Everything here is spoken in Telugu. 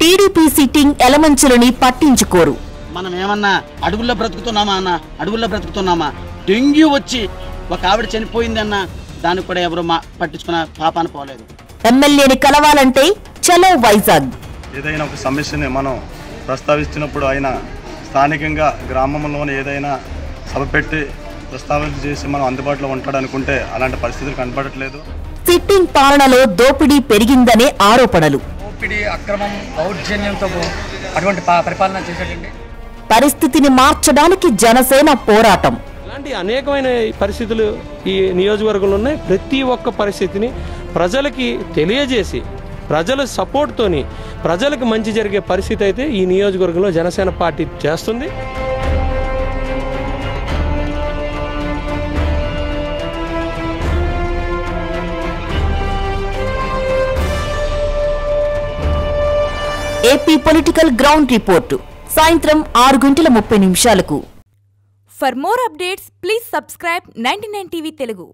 టీడీపీ సిట్టింగ్ ఎలమంచులని పట్టించుకోరు. మనం ఏమన్నా అడవుల్లో బ్రతుకుతున్నామా అన్న, అడవుల్లో బ్రతుకుతున్నామా? డెంగ్యూ వచ్చి ఒక ఆవిడ చనిపోయింది అన్న, దానికి కూడా ఎవరు పట్టించుకున్న పాపాన పోలేదు. ఎమ్మెల్యేని కలవాలంటే చలో వైజాగ్. ఏదైనా ఒక సమస్యని మనం ప్రస్తావిస్తున్నప్పుడు ఆయన స్థానికంగా గ్రామంలోని ఏదైనా సభ పెట్టి ప్రస్తావన చేసి మనం అందుబాటులో ఉంటాడు అనుకుంటే అలాంటి పరిస్థితులు కనపడట్లేదు. సిట్టింగ్ పాలనలో దోపిడీ పెరిగిందనే ఆరోపణలు. దోపిడీ, అక్రమం, దౌర్జన్యంతో అటువంటి పరిపాలన చేసేటండి. పరిస్థితిని మార్చడానికి జనసేన పోరాటం. ఇలాంటి అనేకమైన పరిస్థితులు ఈ నియోజకవర్గంలో ఉన్నాయి. ప్రతి ఒక్క పరిస్థితిని ప్రజలకి తెలియజేసి ప్రజల సపోర్ట్తోని ప్రజలకు మంచి జరిగే పరిస్థితి అయితే ఈ నియోజకవర్గంలో జనసేన పార్టీ చేస్తుంది. ఏపీ పొలిటికల్ గ్రౌండ్ రిపోర్టు సాయంత్రం 6:30 నిమిషాలకు. For more updates, please subscribe 99 TV Telugu.